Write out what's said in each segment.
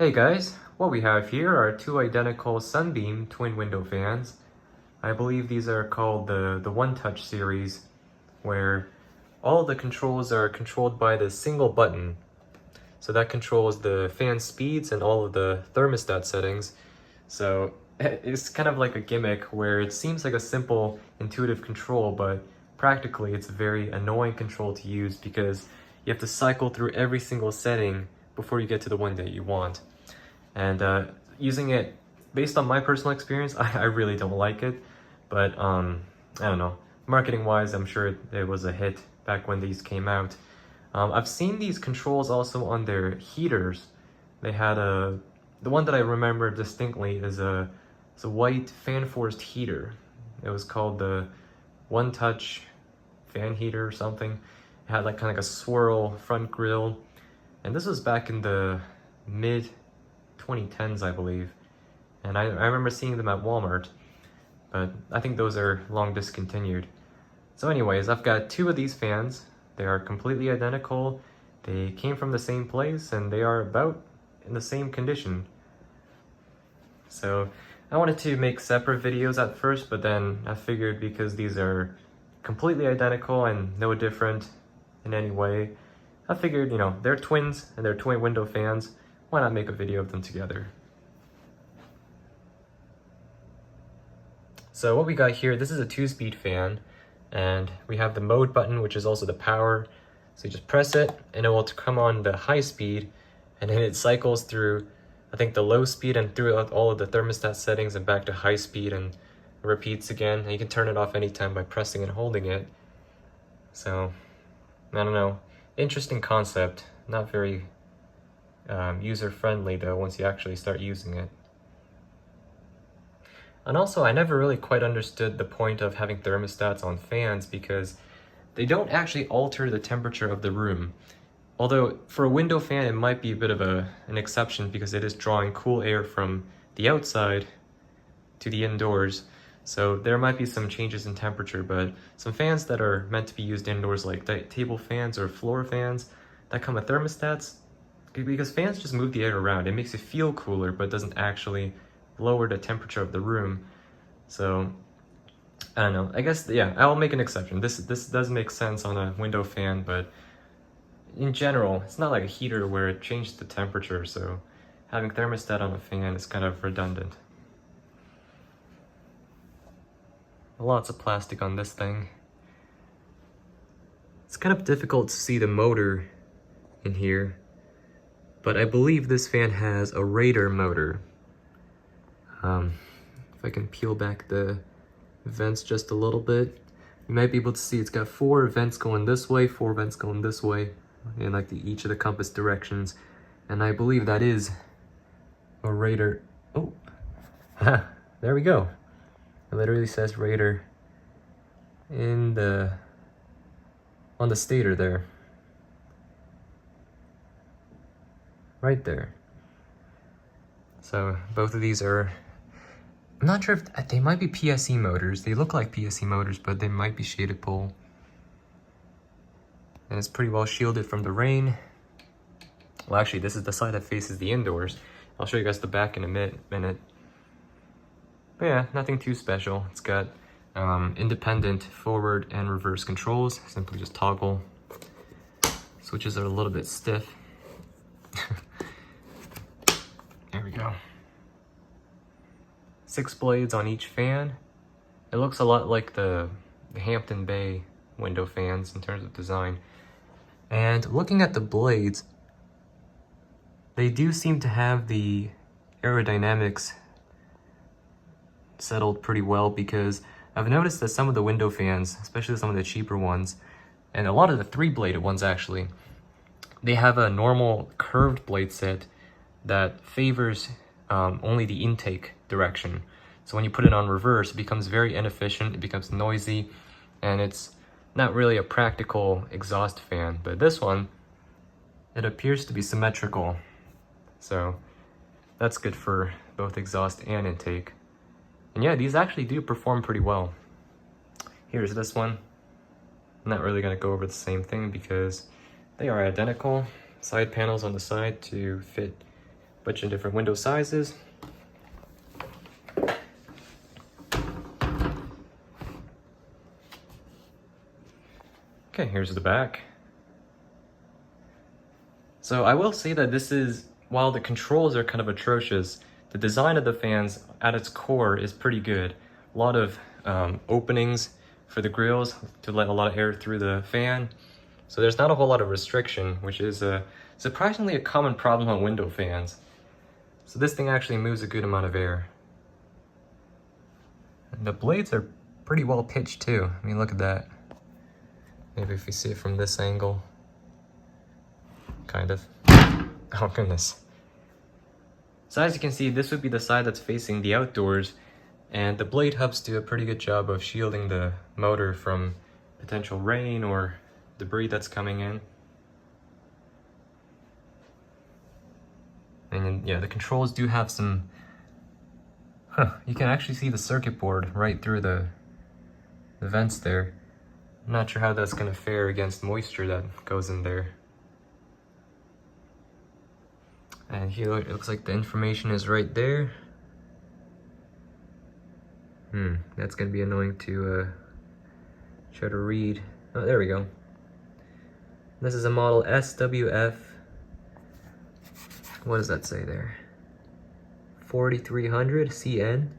Hey guys, what we have here are two identical Sunbeam twin window fans. I believe these are called the 1Touch series, where all the controls are controlled by the single button. So that controls the fan speeds and all of the thermostat settings. So it's kind of like a gimmick where it seems like a simple, intuitive control, but practically it's a very annoying control to use because you have to cycle through every single setting before you get to the one that you want. And using it, based on my personal experience, I really don't like it. But I don't know, marketing wise, I'm sure it was a hit back when these came out. I've seen these controls also on their heaters. They had the one that I remember distinctly is a white fan forced heater. It was called the 1Touch fan heater or something. It had like kind of like a swirl front grille. And this was back in the mid 2010s, I believe. And I remember seeing them at Walmart, but I think those are long discontinued. So anyways, I've got two of these fans. They are completely identical. They came from the same place and they are about in the same condition. So I wanted to make separate videos at first, but then I figured because these are completely identical and no different in any way, I figured, you know, they're twins and they're twin window fans. Why not make a video of them together? So what we got here, this is a 2-speed fan, and we have the mode button, which is also the power. So you just press it and it will come on the high speed, and then it cycles through, I think, the low speed and through all of the thermostat settings and back to high speed, and repeats again. And you can turn it off anytime by pressing and holding it. So, I don't know, interesting concept, not very user-friendly though once you actually start using it. And also, I never really quite understood the point of having thermostats on fans because they don't actually alter the temperature of the room. Although for a window fan it might be a bit of an exception because it is drawing cool air from the outside to the indoors. So there might be some changes in temperature, but some fans that are meant to be used indoors, like table fans or floor fans that come with thermostats, because fans just move the air around. It makes it feel cooler, but doesn't actually lower the temperature of the room. So, I don't know. I guess, yeah, I'll make an exception. This does make sense on a window fan, but in general, it's not like a heater where it changed the temperature, so having thermostat on a fan is kind of redundant. Lots of plastic on this thing. It's kind of difficult to see the motor in here, but I believe this fan has a Raider motor. If I can peel back the vents just a little bit, you might be able to see it's got 4 vents going this way, 4 vents going this way, in like each of the compass directions. And I believe that is a Raider. Oh, there we go. It literally says Raider on the stator there. Right there. So both of these are, I'm not sure if they might be PSE motors. They look like PSE motors, but they might be shaded pole. And it's pretty well shielded from the rain. Well, actually, this is the side that faces the indoors. I'll show you guys the back in a minute. But yeah, nothing too special. It's got independent forward and reverse controls. Simply just toggle. Switches are a little bit stiff. There we go. 6 blades on each fan. It looks a lot like the Hampton Bay window fans in terms of design. And looking at the blades, they do seem to have the aerodynamics settled pretty well, because I've noticed that some of the window fans, especially some of the cheaper ones, and a lot of the 3-bladed ones actually, they have a normal curved blade set that favors only the intake direction. So when you put it on reverse, it becomes very inefficient, it becomes noisy, and it's not really a practical exhaust fan. But this one, it appears to be symmetrical. So that's good for both exhaust and intake. And yeah, these actually do perform pretty well. Here's this one. I'm not really gonna go over the same thing because they are identical. Side panels on the side to fit bunch of different window sizes. Okay, here's the back. So I will say that this is, while the controls are kind of atrocious, the design of the fans at its core is pretty good. A lot of openings for the grills to let a lot of air through the fan. So there's not a whole lot of restriction, which is surprisingly a common problem on window fans. So this thing actually moves a good amount of air. And the blades are pretty well pitched too. I mean, look at that. Maybe if you see it from this angle. Kind of. Oh goodness. So as you can see, this would be the side that's facing the outdoors, and the blade hubs do a pretty good job of shielding the motor from potential rain or debris that's coming in. And yeah, the controls do have some... you can actually see the circuit board right through the vents there. I'm not sure how that's going to fare against moisture that goes in there. And here it looks like the information is right there. That's going to be annoying to try to read. Oh, there we go. This is a model SWF. What does that say there? 4300 CN.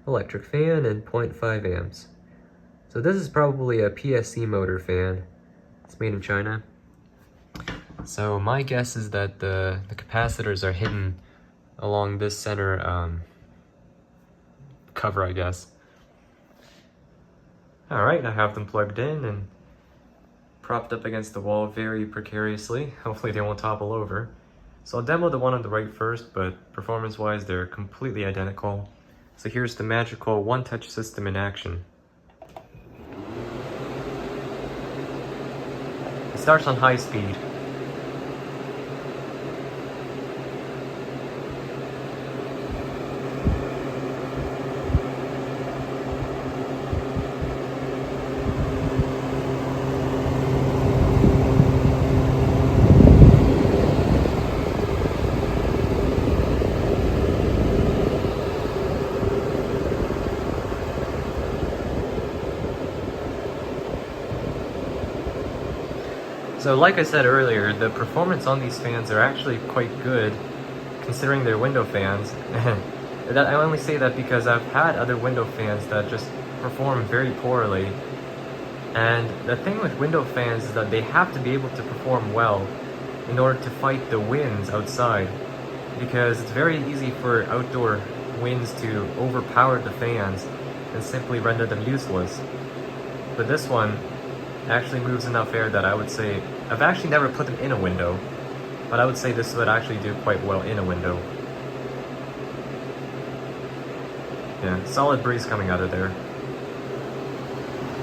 Electric fan and 0.5 amps. So this is probably a PSC motor fan. It's made in China. So my guess is that the capacitors are hidden along this center cover, I guess. Alright, I have them plugged in and propped up against the wall very precariously. Hopefully they won't topple over. So I'll demo the one on the right first, but performance-wise they're completely identical. So here's the magical 1Touch system in action. It starts on high speed. So like I said earlier, the performance on these fans are actually quite good considering they're window fans. And I only say that because I've had other window fans that just perform very poorly. And the thing with window fans is that they have to be able to perform well in order to fight the winds outside, because it's very easy for outdoor winds to overpower the fans and simply render them useless. But this one actually moves enough air that I would say, I've actually never put them in a window, but I would say this would actually do quite well in a window. Yeah, solid breeze coming out of there.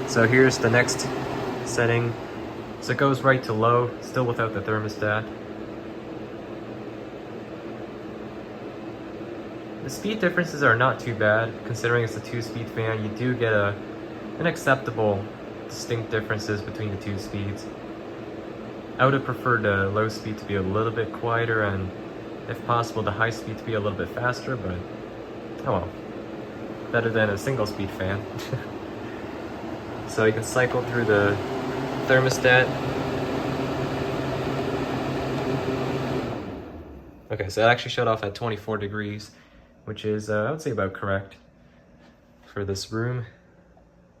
So here's the next setting. So it goes right to low, still without the thermostat. The speed differences are not too bad, considering it's a 2-speed fan. You do get an acceptable distinct differences between the two speeds. I would have preferred the low speed to be a little bit quieter, and if possible the high speed to be a little bit faster, but oh well. Better than a single speed fan. So you can cycle through the thermostat. Okay, so it actually shut off at 24 degrees, which is I would say about correct for this room.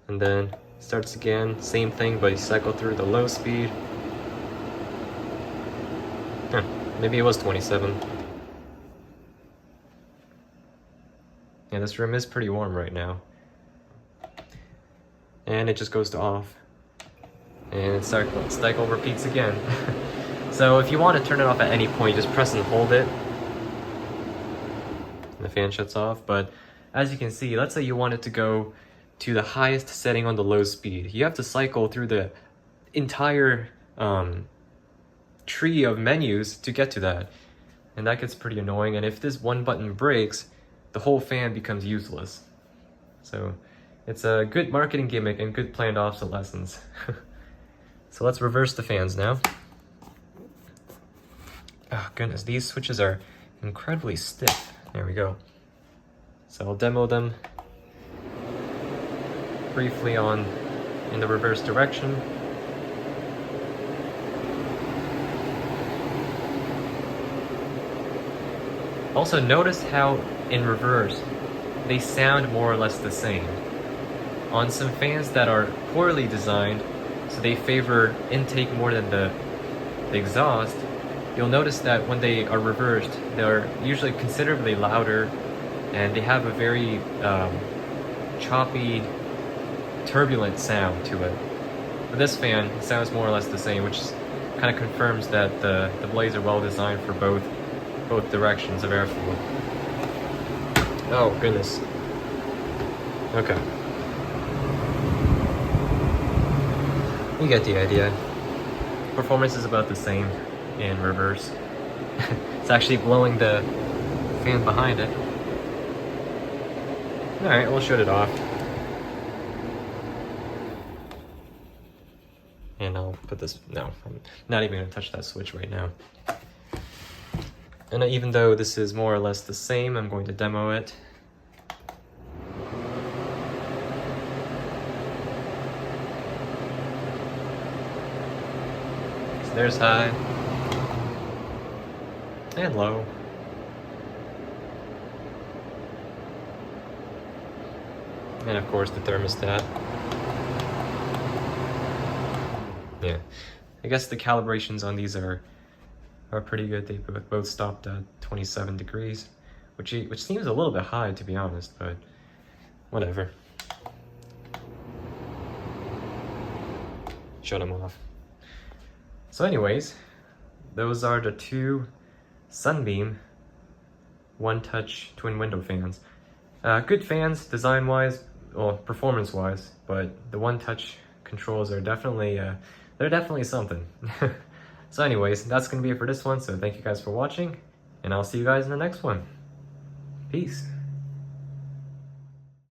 And then starts again, same thing, but you cycle through the low speed. Maybe it was 27. Yeah, this room is pretty warm right now. And it just goes to off. And it cycle repeats again. So if you want to turn it off at any point, just press and hold it. And the fan shuts off. But as you can see, let's say you want it to go to the highest setting on the low speed. You have to cycle through the entire tree of menus to get to that. And that gets pretty annoying. And if this one button breaks, the whole fan becomes useless. So it's a good marketing gimmick and good planned obsolescence. So let's reverse the fans now. Oh goodness, these switches are incredibly stiff. There we go. So I'll demo them briefly in the reverse direction. Also notice how in reverse they sound more or less the same. On some fans that are poorly designed, so they favor intake more than the exhaust, you'll notice that when they are reversed, they're usually considerably louder and they have a very choppy, turbulent sound to it. But this fan sounds more or less the same, which kind of confirms that the blades are well designed for both directions of airflow. Oh goodness. Okay. You get the idea. Performance is about the same in reverse. It's actually blowing the fan behind it. Alright, we'll shut it off. And I'll put this, no, I'm not even gonna touch that switch right now. And even though this is more or less the same, I'm going to demo it. So there's high. And low. And of course the thermostat. Yeah, I guess the calibrations on these are pretty good. They both stopped at 27 degrees, which seems a little bit high to be honest, but whatever. Shut them off. So anyways, those are the two Sunbeam 1Touch twin window fans. Good fans design-wise, well, performance-wise, but the 1Touch controls are definitely, they're definitely something. So anyways, that's going to be it for this one, so thank you guys for watching, and I'll see you guys in the next one. Peace.